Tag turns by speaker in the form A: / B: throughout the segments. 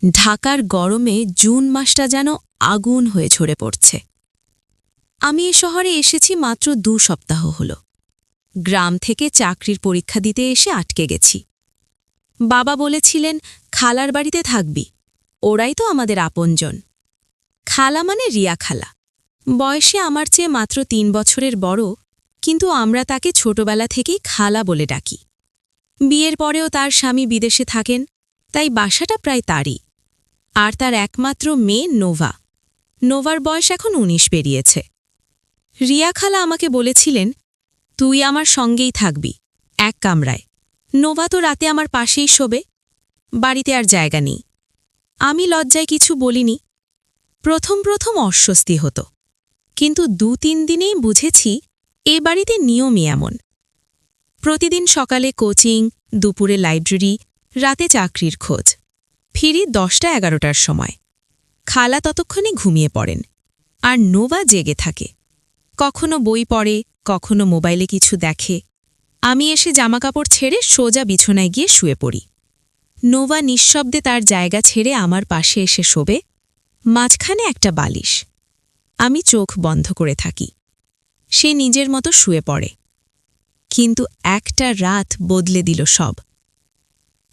A: ঢাকার গরমে জুন মাসটা যেন আগুন হয়ে ঝরে পড়ছে। আমি এ শহরে এসেছি মাত্র ২ সপ্তাহ হল। গ্রাম থেকে চাকরির পরীক্ষা দিতে এসে আটকে গেছি। বাবা বলেছিলেন, খালার বাড়িতে থাকবি, ওরাই তো আমাদের আপনজন। খালা মানে রিয়া খালা। বয়সে আমার চেয়ে মাত্র ৩ বছরের বড়, কিন্তু আমরা তাকে ছোটবেলা থেকেই খালা বলে ডাকি। বিয়ের পরেও তার স্বামী বিদেশে থাকেন, তাই বাসাটা প্রায় তারই। আর তার একমাত্র মেয়ে নোভা। নোভার বয়স এখন ১৯ পেরিয়েছে। রিয়া খালা আমাকে বলেছিলেন, তুই আমার সঙ্গেই থাকবি, এক কামরায়। নোভা তো রাতে আমার পাশেই শোবে। বাড়িতে আর জায়গা নেই। আমি লজ্জায় কিছু বলিনি। প্রথম প্রথম অস্বস্তি হতো, কিন্তু ২-৩ দিনেই বুঝেছি এ বাড়িতে নিয়মই এমন। প্রতিদিন সকালে কোচিং, দুপুরে লাইব্রেরি, রাতে চাকরির খোঁজ। ফিরি ১০টা-১১টার সময়। খালা ততক্ষণে ঘুমিয়ে পড়েন, আর নোভা জেগে থাকে। কখনো বই পড়ে, কখনো মোবাইলে কিছু দেখে। আমি এসে জামাকাপড় ছেড়ে সোজা বিছানায় গিয়ে শুয়ে পড়ি। নোভা নিঃশব্দে তার জায়গা ছেড়ে আমার পাশে এসে শোবে, মাঝখানে একটা বালিশ। আমি চোখ বন্ধ করে থাকি। সে নিজের মতো শুয়ে পড়ে। কিন্তু একটা রাত বদলে দিল সব।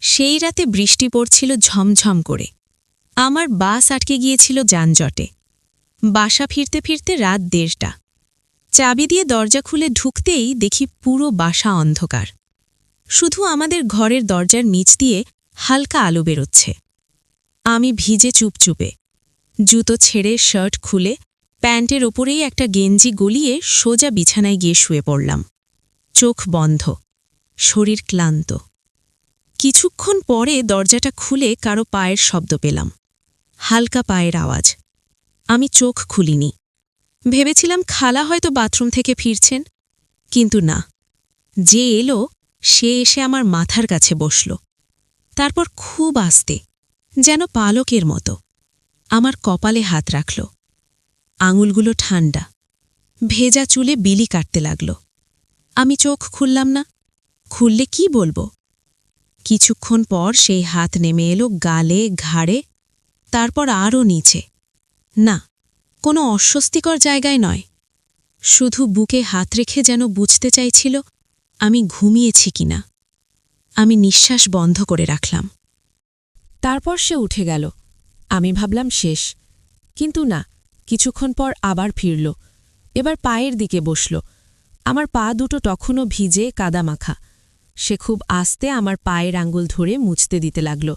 A: সেই রাতে বৃষ্টি পড়ছিল ঝমঝম করে। আমার বাস আটকে গিয়েছিল যানজটে। বাসা ফিরতে ফিরতে রাত ১:৩০। চাবি দিয়ে দরজা খুলে ঢুকতেই দেখি পুরো বাসা অন্ধকার। শুধু আমাদের ঘরের দরজার নিচ দিয়ে হালকা আলো বেরোচ্ছে। আমি ভিজে চুপচুপে। জুতো ছেড়ে শার্ট খুলে প্যান্টের ওপরেই একটা গেঞ্জি গলিয়ে সোজা বিছানায় গিয়ে শুয়ে পড়লাম। চোখ বন্ধ, শরীর ক্লান্ত। কিছুক্ষণ পরে দরজাটা খুলে কারো পায়ের শব্দ পেলাম। হালকা পায়ের আওয়াজ। আমি চোখ খুলিনি। ভেবেছিলাম খালা হয়তো বাথরুম থেকে ফিরছেন, কিন্তু না। যে এলো সে এসে আমার মাথার কাছে বসল। তারপর খুব আস্তে, যেন পালকের মতো, আমার কপালে হাত রাখল। আঙুলগুলো ঠান্ডা, ভেজা চুলে বিলি কাটতে লাগল। আমি চোখ খুললাম না। খুললে কি বলবো? কিছুক্ষণ পর সেই হাত নেমে এলো গালে, ঘাড়ে, তারপর আরও নিচে। না, কোনো অস্বস্তিকর জায়গায় নয়। শুধু বুকে হাত রেখে যেন বুঝতে চাইছিল আমি ঘুমিয়েছি কিনা। আমি নিঃশ্বাস বন্ধ করে রাখলাম।
B: তারপর সে উঠে গেল। আমি ভাবলাম শেষ, কিন্তু না। কিছুক্ষণ পর আবার ফিরল। এবার পায়ের দিকে বসল। আমার পা দুটো তখনও ভিজে, কাদামাখা। সে খুব আস্তে আমার পায়ের আঙ্গুল ধরে মুছতে দিতে লাগল।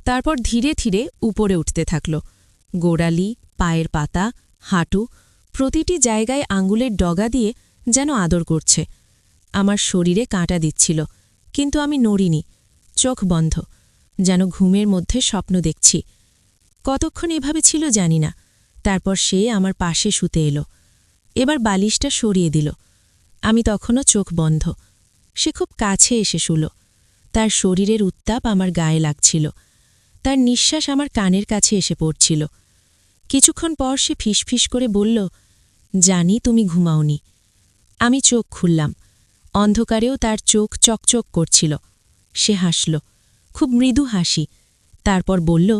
B: তারপর ধীরে ধীরে উপরে উঠতে থাকল। গোড়ালি, পায়ের পাতা, হাঁটু, প্রতিটি জায়গায় আঙ্গুলের ডগা দিয়ে যেন আদর করছে। আমার শরীরে কাঁটা দিচ্ছিল, কিন্তু আমি নড়িনি। চোখ বন্ধ, যেন ঘুমের মধ্যে স্বপ্ন দেখছি। কতক্ষণ এভাবে ছিল জানি না। তারপর সে আমার পাশে শুতে এলো। এবার বালিশটা সরিয়ে দিল। আমি তখনও চোখ বন্ধ। সে খুব কাছে এসে শুল। তার শরীরের উত্তাপ আমার গায়ে লাগছিল। তার নিঃশ্বাস আমার কানের কাছে এসে পড়ছিল। কিছুক্ষণ পর সে ফিসফিস করে বলল, জানি তুমি ঘুমাওনি। আমি চোখ খুললাম। অন্ধকারেও তার চোখ চকচক করছিল। সে হাসল, খুব মৃদু হাসি। তারপর বলল,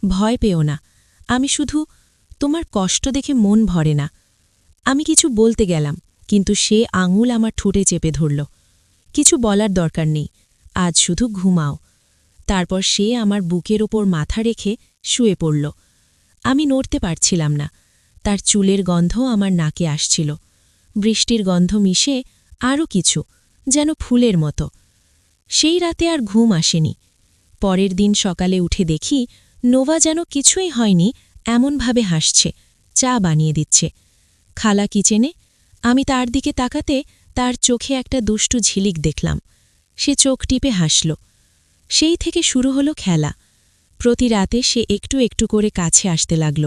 B: ভয় পেও না, আমি শুধু তোমার কষ্ট দেখে মন ভরে না। আমি কিছু বলতে গেলাম, কিন্তু সে আঙুল আমার ঠোঁটে চেপে ধরল। কিছু বলার দরকার নেই, আজ শুধু ঘুমাও। তারপর সে আমার বুকের ওপর মাথা রেখে শুয়ে পড়ল। আমি নড়তে পারছিলাম না। তার চুলের গন্ধ আমার নাকে আসছিল। বৃষ্টির গন্ধ মিশে আরও কিছু, যেন ফুলের মতো। সেই রাতে আর ঘুম আসেনি। পরের দিন সকালে উঠে দেখি নোভা যেন কিছুই হয়নি এমনভাবে হাসছে, চা বানিয়ে দিচ্ছে। খালা কিচেনে। আমি তার দিকে তাকাতে তার চোখে একটা দুষ্টু ঝিলিক দেখলাম। সে চোখ টিপে হাসল। সেই থেকে শুরু হলো খেলা। প্রতি রাতে সে একটু একটু করে কাছে আসতে লাগল।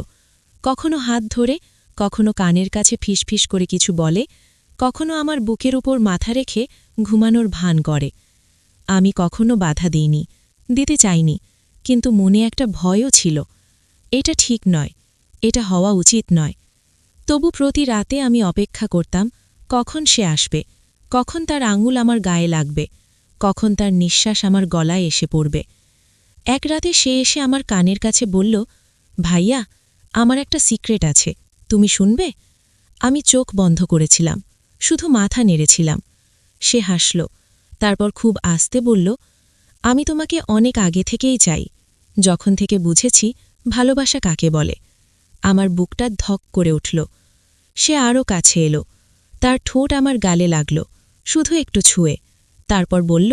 B: কখনো হাত ধরে, কখনো কানের কাছে ফিসফিস করে কিছু বলে, কখনো আমার বুকের উপর মাথা রেখে ঘুমানোর ভান করে। আমি কখনো বাধা দিইনি, দিতে চাইনি, কিন্তু মনে একটা ভয়ও ছিল। এটা ঠিক নয়, এটা হওয়া উচিত নয়। তবু প্রতি রাতে আমি অপেক্ষা করতাম, কখন সে আসবে, কখন তার আঙুল আমার গায়ে লাগবে, কখন তার নিঃশ্বাস আমার গলায় এসে পড়বে। এক রাতে সে এসে আমার কানের কাছে বলল, ভাইয়া, আমার একটা সিক্রেট আছে, তুমি শুনবে? আমি চোখ বন্ধ করেছিলাম, শুধু মাথা নেড়েছিলাম। সে হাসল, তারপর খুব আস্তে বলল, আমি তোমাকে অনেক আগে থেকেই চাই, যখন থেকে বুঝেছি ভালোবাসা কাকে বলে। আমার বুকটা ধক করে উঠল। সে আরও কাছে এলো, তার ঠোঁট আমার গালে লাগল, শুধু একটু ছুঁয়ে। তারপর বলল,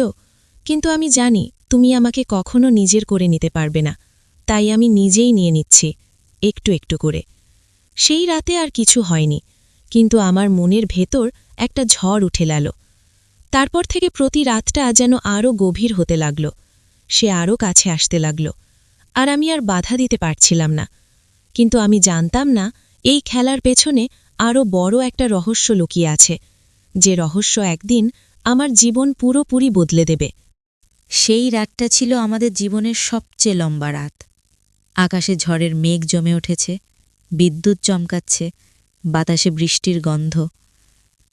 B: কিন্তু আমি জানি তুমি আমাকে কখনো নিজের করে নিতে পারবে না, তাই আমি নিজেই নিয়ে নিচ্ছি, একটু একটু করে। সেই রাতে আর কিছু হয়নি, কিন্তু আমার মনের ভেতর একটা ঝড় উঠে গেল। তারপর থেকে প্রতি রাতটা যেন আরও গভীর হতে লাগল। সে আরও কাছে আসতে লাগল, আর আমি আর বাধা দিতে পারছিলাম না। কিন্তু আমি জানতাম না এই খেলার পেছনে আরও বড় একটা রহস্য লুকিয়ে আছে, যে রহস্য একদিন আমার জীবন পুরোপুরি বদলে দেবে।
A: সেই রাতটা ছিল আমাদের জীবনের সবচেয়ে লম্বা রাত। আকাশে ঝড়ের মেঘ জমে উঠেছে, বিদ্যুৎ চমকাচ্ছে, বাতাসে বৃষ্টির গন্ধ।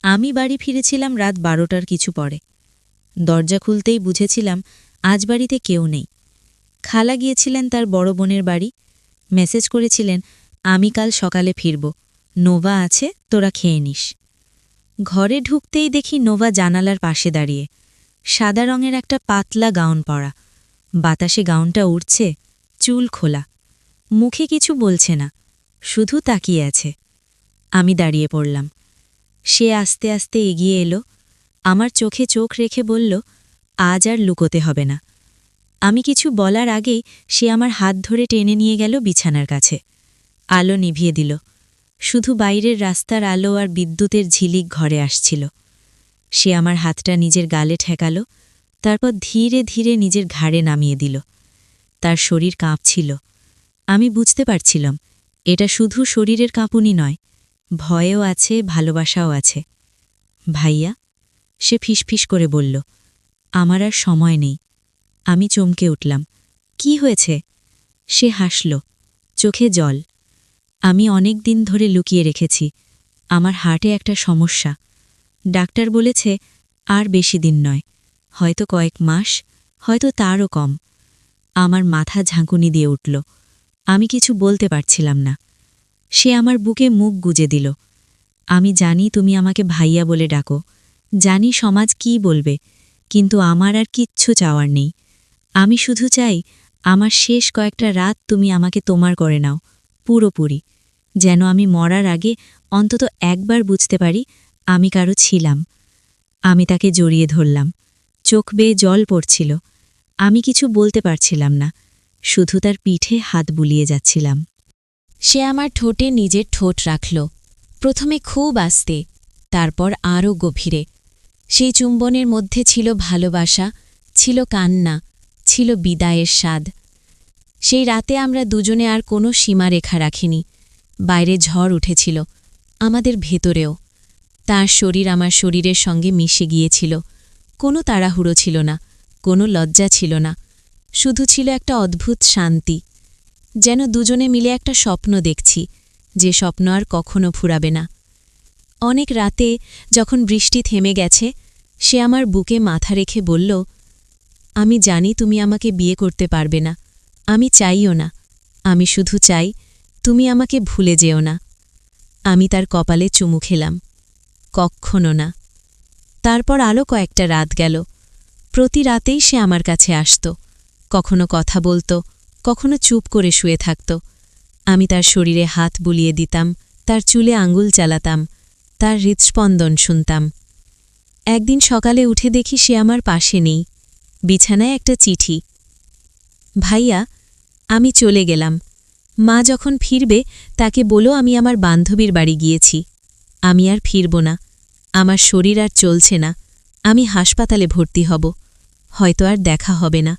A: আমি বাড়ি ফিরেছিলাম রাত 12টার কিছু পরে। দরজা খুলতেই বুঝেছিলাম আজ বাড়িতে কেউ নেই। খালা গিয়েছিলেন তার বড় বোনের বাড়ি, মেসেজ করেছিলেন, আমি কাল সকালে ফিরব, নোভা আছে, তোরা খেয়ে নিস। ঘরে ঢুকতেই দেখি নোভা জানালার পাশে দাঁড়িয়ে, সাদা রঙের একটা পাতলা গাউন পরা। বাতাসে গাউনটা উড়ছে, চুল খোলা। মুখে কিছু বলছে না, শুধু তাকিয়ে আছে। আমি দাঁড়িয়ে পড়লাম। সে আস্তে আস্তে এগিয়ে এলো, আমার চোখে চোখ রেখে বলল, আজ আর লুকোতে হবে না। আমি কিছু বলার আগেই সে আমার হাত ধরে টেনে নিয়ে গেল বিছানার কাছে। আলো নিভিয়ে দিল, শুধু বাইরের রাস্তার আলো আর বিদ্যুতের ঝিলিক ঘরে আসছিল। সে আমার হাতটা নিজের গালে ঠেকাল, তারপর ধীরে ধীরে নিজের ঘাড়ে নামিয়ে দিল। তার শরীর কাঁপছিল। আমি বুঝতে পারছিলাম এটা শুধু শরীরের কাঁপুনি নয়, ভয়ও আছে, ভালোবাসাও আছে। ভাইয়া, সে ফিসফিস করে বলল, আমার আর সময় নেই। আমি চমকে উঠলাম, কি হয়েছে? সে হাসল, চোখে জল। আমি অনেক দিন ধরে লুকিয়ে রেখেছি, আমার হার্টে একটা সমস্যা। ডাক্তার বলেছে আর বেশি দিন নয়, হয়তো কয়েক মাস, হয়তো তারও কম। আমার মাথা ঝাঁকুনি দিয়ে উঠল। আমি কিছু বলতে পারছিলাম না। সে আমার বুকে মুখ গুজে দিল। আমি জানি তুমি আমাকে ভাইয়া বলে ডাকো, জানি সমাজ কি বলবে, কিন্তু আমার আর কিচ্ছু চাওয়ার নেই। আমি শুধু চাই আমার শেষ কয়েকটা রাত তুমি আমাকে তোমার করে নাও, পুরোপুরি, যেন আমি মরার আগে অন্তত একবার বুঝতে পারি আমি কারো ছিলাম। আমি তাকে জড়িয়ে ধরলাম, চোখ বেয়ে জল পড়ছিল। আমি কিছু বলতে পারছিলাম না, শুধু তার পিঠে হাত বুলিয়ে যাচ্ছিলাম।
B: সে আমার ঠোঁটে নিজের ঠোঁট রাখল, প্রথমে খুব আস্তে, তারপর আরও গভীরে। সেই চুম্বনের মধ্যে ছিল ভালোবাসা, ছিল কান্না, ছিল বিদায়ের স্বাদ। সেই রাতে আমরা দুজনে আর কোনো সীমারেখা রাখিনি। বাইরে ঝড় উঠেছিল, আমাদের ভেতরেও। তার শরীর আমার শরীরের সঙ্গে মিশে গিয়েছিল। কোনো তাড়াহুড়ো ছিল না, কোনো লজ্জা ছিল না, শুধু ছিল একটা অদ্ভুত শান্তি, যেন দুজনে মিলে একটা স্বপ্ন দেখছি, যে স্বপ্ন আর কখনো ফুরাবে না। অনেক রাতে যখন বৃষ্টি থেমে গেছে, সে আমার বুকে মাথা রেখে বলল, আমি জানি তুমি আমাকে বিয়ে করতে পারবে না, আমি চাইও না, আমি শুধু চাই তুমি আমাকে ভুলে যেও না। আমি তার কপালে চুমু খেলাম, কক্ষনো না। তারপর আলো কয়েকটা রাত গেল। প্রতি রাতেই সে আমার কাছে আসত, কখনো কথা বলত, কখনো চুপ করে শুয়ে থাকত। আমি তার শরীরে হাত বুলিয়ে দিতাম, তার চুলে আঙুল চালাতাম, তার হৃৎস্পন্দন শুনতাম। একদিন সকালে উঠে দেখি সে আমার পাশে নেই, বিছানায় একটা চিঠি। ভাইয়া, আমি চলে গেলাম। মা যখন ফিরবে তাকে বলো আমি আমার বান্ধবীর বাড়ি গিয়েছি। আমি আর ফিরব না, আমার শরীর আর চলছে না, আমি হাসপাতালে ভর্তি হব, হয়তো আর দেখা হবে না।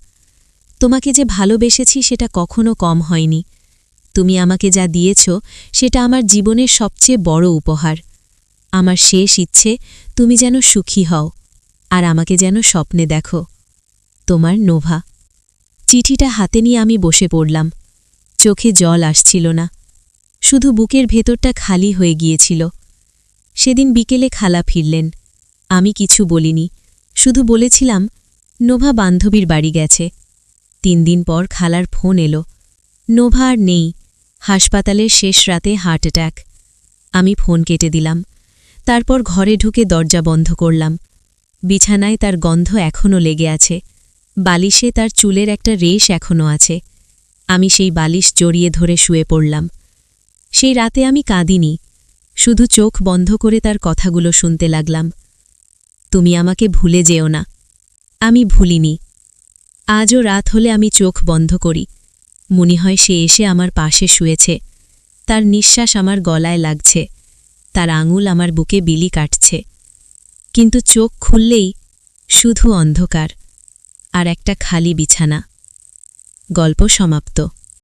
B: তোমাকে যে ভালোবেসেছি সেটা কখনো কম হয়নি। তুমি আমাকে যা দিয়েছ সেটা আমার জীবনের সবচেয়ে বড় উপহার। আমার শেষ ইচ্ছে তুমি যেন সুখী হও, আর আমাকে যেন স্বপ্নে দেখো। তোমার নোভা। চিঠিটা হাতে নিয়ে আমি বসে পড়লাম। চোখে জল আসছিল না, শুধু বুকের ভেতরটা খালি হয়ে গিয়েছিল। সেদিন বিকেলে খালা ফিরলেন। আমি কিছু বলিনি, শুধু বলেছিলাম, নোভা বান্ধবীর বাড়ি গেছে।
A: 3 দিন পর খালার ফোন এলো। নোভা আর নেই, হাসপাতালের শেষ রাতে হার্ট অ্যাটাক। আমি ফোন কেটে দিলাম। তারপর ঘরে ঢুকে দরজা বন্ধ করলাম। বিছানায় তার গন্ধ এখনও লেগে আছে, বালিশে তার চুলের একটা রেশ এখনও আছে। আমি সেই বালিশ জড়িয়ে ধরে শুয়ে পড়লাম। সেই রাতে আমি কাঁদিনি, শুধু চোখ বন্ধ করে তার কথাগুলো শুনতে লাগলাম। তুমি আমাকে ভুলে যেও না। আমি ভুলিনি। আজও রাত হলে আমি চোখ বন্ধ করি, মনে হয় সে এসে আমার পাশে শুয়েছে, তার নিঃশ্বাস আমার গলায় লাগছে, তার আঙুল আমার বুকে বিলি কাটছে। কিন্তু চোখ খুললেই শুধু অন্ধকার আর একটা খালি বিছানা। গল্প সমাপ্ত।